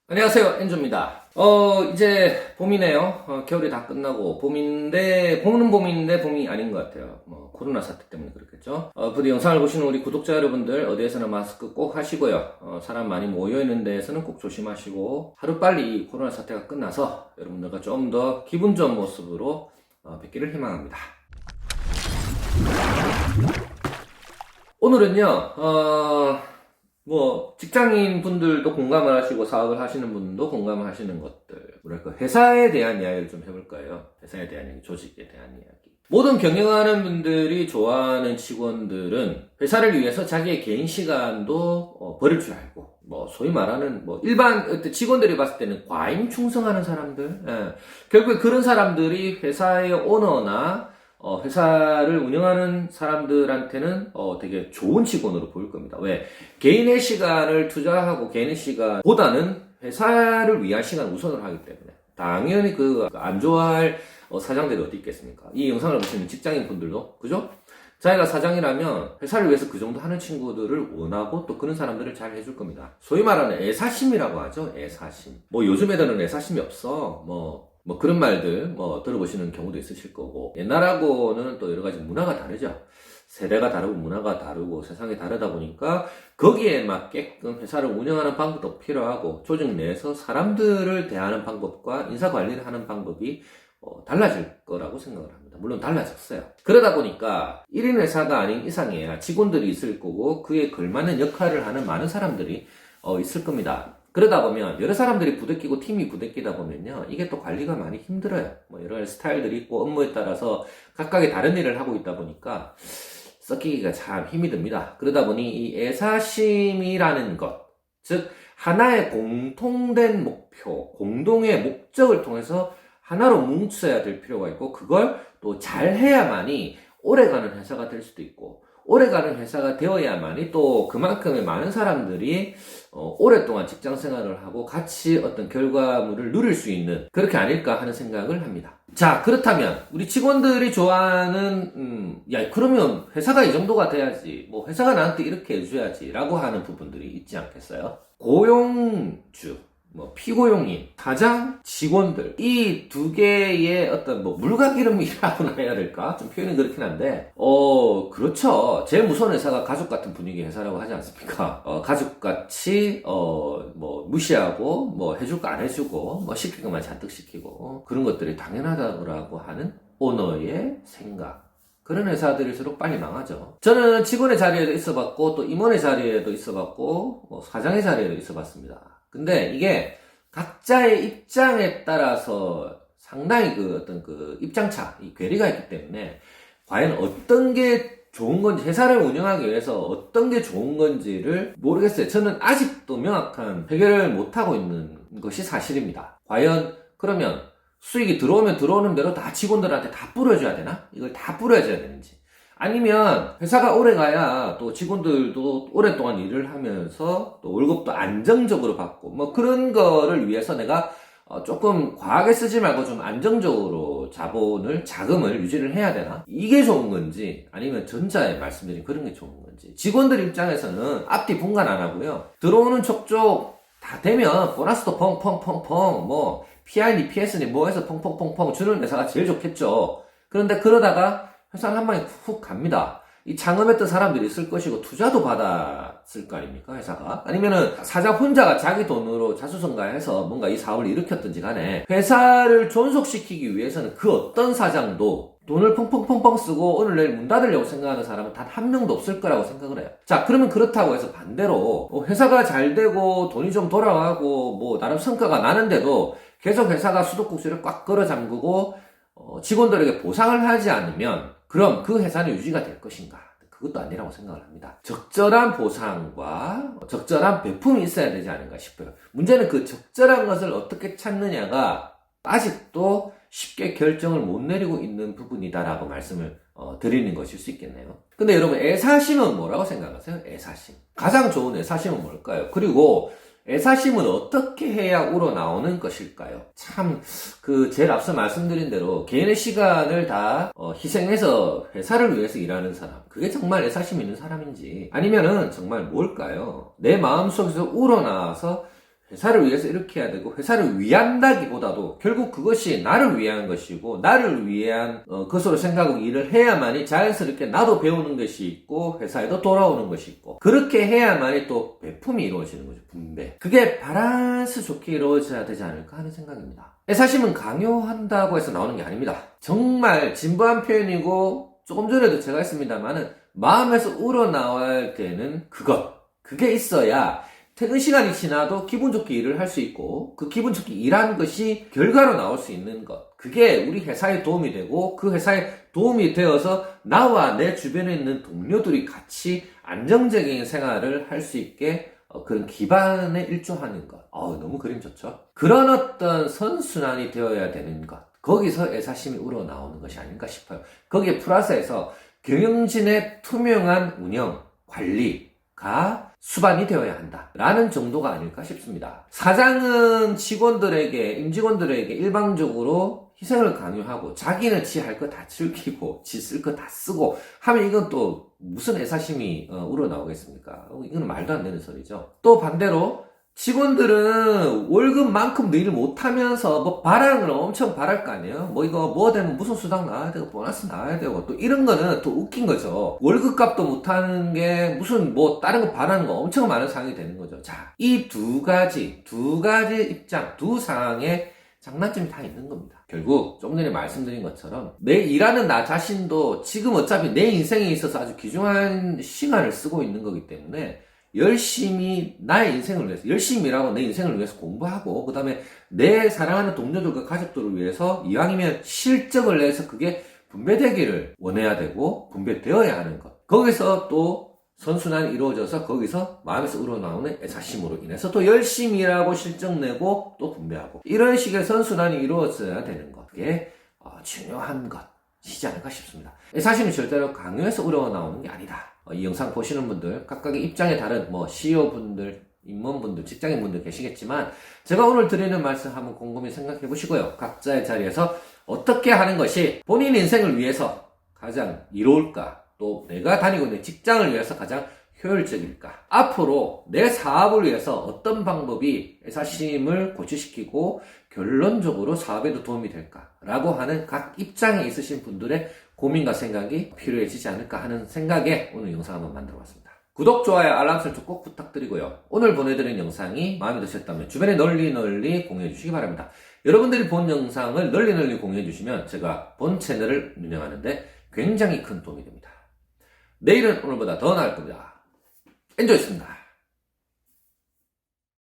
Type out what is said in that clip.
안녕하세요, 엔조입니다. 이제 봄이네요. 겨울이 다 끝나고 봄은 봄인데 봄이 아닌 것 같아요. 코로나 사태 때문에 그렇겠죠. 부디 영상을 보시는 우리 구독자 여러분들 어디에서나 마스크 꼭 하시고요. 사람 많이 모여있는 데에서는 꼭 조심하시고 하루빨리 이 코로나 사태가 끝나서 여러분들과 좀 더 기분 좋은 모습으로 뵙기를 희망합니다. 오늘은요, 직장인 분들도 공감을 하시고 사업을 하시는 분도 공감을 하시는 것들, 회사에 대한 이야기를 좀 해볼 거예요. 회사에 대한 이야기, 조직에 대한 이야기. 모든 경영하는 분들이 좋아하는 직원들은 회사를 위해서 자기의 개인 시간도 버릴 줄 알고, 소위 말하는, 일반 직원들이 봤을 때는 과잉 충성하는 사람들, 결국에 그런 사람들이 회사의 오너나 회사를 운영하는 사람들한테는 되게 좋은 직원으로 보일 겁니다. 왜? 개인의 시간을 투자하고 개인의 시간보다는 회사를 위한 시간을 우선을 하기 때문에 당연히 안 좋아할 사장들이 어디 있겠습니까? 이 영상을 보시는 직장인 분들도 그죠? 자기가 사장이라면 회사를 위해서 그 정도 하는 친구들을 원하고 또 그런 사람들을 잘 해줄 겁니다. 소위 말하는 애사심이라고 하죠. 애사심. 요즘 애들은 애사심이 없어. 그런 말들, 들어보시는 경우도 있으실 거고, 옛날하고는 또 여러 가지 문화가 다르죠. 세대가 다르고, 문화가 다르고, 세상이 다르다 보니까, 거기에 맞게끔 회사를 운영하는 방법도 필요하고, 조직 내에서 사람들을 대하는 방법과 인사 관리를 하는 방법이 달라질 거라고 생각을 합니다. 물론 달라졌어요. 그러다 보니까 1인 회사가 아닌 이상해야 직원들이 있을 거고, 그에 걸맞는 역할을 하는 많은 사람들이 있을 겁니다. 그러다 보면 여러 사람들이 부대끼고 팀이 부대끼다 보면요, 이게 또 관리가 많이 힘들어요. 여러 가지 스타일들이 있고 업무에 따라서 각각의 다른 일을 하고 있다 보니까 섞이기가 참 힘이 듭니다. 그러다 보니 이 애사심이라는 것, 즉 하나의 공통된 목표, 공동의 목적을 통해서 하나로 뭉쳐야 될 필요가 있고, 그걸 또 잘해야만이 오래가는 회사가 될 수도 있고, 오래가는 회사가 되어야만이 또 그만큼의 많은 사람들이 오랫동안 직장 생활을 하고 같이 어떤 결과물을 누릴 수 있는, 그렇게 아닐까 하는 생각을 합니다. 자, 그렇다면 우리 직원들이 좋아하는 그러면 회사가 이 정도가 돼야지, 회사가 나한테 이렇게 해줘야지 라고 하는 부분들이 있지 않겠어요? 고용주, 피고용인, 사장, 직원들, 이 두 개의 어떤 물과 기름이라고나 해야 될까? 좀 표현이 그렇긴 한데, 그렇죠. 제일 무서운 회사가 가족 같은 분위기 회사라고 하지 않습니까? 가족같이, 무시하고, 해줄 거 안 해주고, 시킬 것만 잔뜩 시키고, 그런 것들이 당연하다고 하는 오너의 생각. 그런 회사들일수록 빨리 망하죠. 저는 직원의 자리에도 있어봤고, 또 임원의 자리에도 있어봤고, 사장의 자리에도 있어봤습니다. 근데 이게 각자의 입장에 따라서 상당히 입장차, 이 괴리가 있기 때문에 과연 어떤 게 좋은 건지, 회사를 운영하기 위해서 어떤 게 좋은 건지를 모르겠어요. 저는 아직도 명확한 해결을 못하고 있는 것이 사실입니다. 과연 그러면 수익이 들어오면 들어오는 대로 다 직원들한테 다 뿌려줘야 되나? 이걸 다 뿌려줘야 되는지. 아니면 회사가 오래 가야 또 직원들도 오랫동안 일을 하면서 또 월급도 안정적으로 받고 그런 거를 위해서 내가 조금 과하게 쓰지 말고 좀 안정적으로 자금을 유지를 해야 되나? 이게 좋은 건지, 아니면 전자에 말씀드린 그런 게 좋은 건지. 직원들 입장에서는 앞뒤 분간 안 하고요, 들어오는 촉촉 다 되면 보너스도 펑펑펑펑 PR니 PS니 해서 펑펑펑펑 주는 회사가 제일 좋겠죠. 그런데 그러다가 회사는 한 방에 훅 갑니다. 이 창업했던 사람들이 있을 것이고 투자도 받았을 거 아닙니까, 회사가? 아니면은 사장 혼자가 자기 돈으로 자수성가해서 뭔가 이 사업을 일으켰든지 간에 회사를 존속시키기 위해서는 그 어떤 사장도 돈을 펑펑펑펑 쓰고 오늘 내일 문 닫으려고 생각하는 사람은 단 한 명도 없을 거라고 생각을 해요. 자, 그러면 그렇다고 해서 반대로 회사가 잘 되고 돈이 좀 돌아가고 나름 성과가 나는데도 계속 회사가 수도꼭지를 꽉 끌어 잠그고 직원들에게 보상을 하지 않으면 그럼 그 회사는 유지가 될 것인가? 그것도 아니라고 생각을 합니다. 적절한 보상과 적절한 배품이 있어야 되지 않은가 싶어요. 문제는 그 적절한 것을 어떻게 찾느냐가 아직도 쉽게 결정을 못 내리고 있는 부분이다라고 말씀을 드리는 것일 수 있겠네요. 근데 여러분, 애사심은 뭐라고 생각하세요? 애사심. 가장 좋은 애사심은 뭘까요? 그리고 애사심은 어떻게 해야 우러나오는 것일까요? 참, 제일 앞서 말씀드린 대로 개인의 시간을 다 희생해서 회사를 위해서 일하는 사람, 그게 정말 애사심 있는 사람인지, 아니면은 정말 뭘까요? 내 마음속에서 우러나와서 회사를 위해서 이렇게 해야 되고 회사를 위한다기보다도 결국 그것이 나를 위한 것이고 나를 위한 것으로 생각하고 일을 해야만이 자연스럽게 나도 배우는 것이 있고 회사에도 돌아오는 것이 있고 그렇게 해야만이 또 배품이 이루어지는 거죠. 분배. 그게 바란스 좋게 이루어져야 되지 않을까 하는 생각입니다. 애사심은 강요한다고 해서 나오는 게 아닙니다. 정말 진부한 표현이고 조금 전에도 제가 했습니다만은 마음에서 우러나와야 되는 그게 있어야 퇴근 시간이 지나도 기분 좋게 일을 할 수 있고 그 기분 좋게 일한 것이 결과로 나올 수 있는 것, 그게 우리 회사에 도움이 되고 그 회사에 도움이 되어서 나와 내 주변에 있는 동료들이 같이 안정적인 생활을 할 수 있게 그런 기반에 일조하는 것. 너무 그림 좋죠? 그런 어떤 선순환이 되어야 되는 것, 거기서 애사심이 우러나오는 것이 아닌가 싶어요. 거기에 플러스해서 경영진의 투명한 운영, 관리가 수반이 되어야 한다 라는 정도가 아닐까 싶습니다. 사장은 직원들에게, 임직원들에게 일방적으로 희생을 강요하고 자기는 지 할 거 다 즐기고 지 쓸 거 다 쓰고 하면 이건 또 무슨 애사심이 우러나오겠습니까? 이건 말도 안 되는 소리죠. 또 반대로 직원들은 월급만큼 더 일을 못하면서 뭐 바라는 걸 엄청 바랄 거 아니에요? 뭐 이거 뭐 되면 무슨 수당 나와야 되고 보너스 나와야 되고 또 이런 거는 또 웃긴 거죠. 월급값도 못하는 게 무슨 뭐 다른 거 바라는 거 엄청 많은 상황이 되는 거죠. 자, 이 두 가지 입장, 두 상황에 장단점이 다 있는 겁니다. 결국 좀 전에 말씀드린 것처럼 내 일하는 나 자신도 지금 어차피 내 인생에 있어서 아주 귀중한 시간을 쓰고 있는 거기 때문에 열심히 나의 인생을 위해서 열심히 일하고 내 인생을 위해서 공부하고 그 다음에 내 사랑하는 동료들과 가족들을 위해서 이왕이면 실적을 내서 그게 분배되기를 원해야 되고 분배되어야 하는 것, 거기서 또 선순환이 이루어져서 거기서 마음에서 우러나오는 애사심으로 인해서 또 열심히 일하고 실적 내고 또 분배하고 이런 식의 선순환이 이루어져야 되는 것, 그게 중요한 것이지 않을까 싶습니다. 애사심은 절대로 강요해서 우러나오는 게 아니다. 이 영상 보시는 분들 각각의 입장에 다른 CEO분들, 임원분들, 직장인분들 계시겠지만 제가 오늘 드리는 말씀 한번 곰곰이 생각해 보시고요. 각자의 자리에서 어떻게 하는 것이 본인 인생을 위해서 가장 이로울까, 또 내가 다니고 있는 직장을 위해서 가장 효율적일까, 앞으로 내 사업을 위해서 어떤 방법이 애사심을 고취시키고 결론적으로 사업에도 도움이 될까 라고 하는 각 입장에 있으신 분들의 고민과 생각이 필요해지지 않을까 하는 생각에 오늘 영상 한번 만들어 봤습니다. 구독, 좋아요, 알람 설정 꼭 부탁드리고요. 오늘 보내드린 영상이 마음에 드셨다면 주변에 널리 공유해 주시기 바랍니다. 여러분들이 본 영상을 널리 공유해 주시면 제가 본 채널을 운영하는데 굉장히 큰 도움이 됩니다. 내일은 오늘보다 더 나을 겁니다. 엔조이였습니다.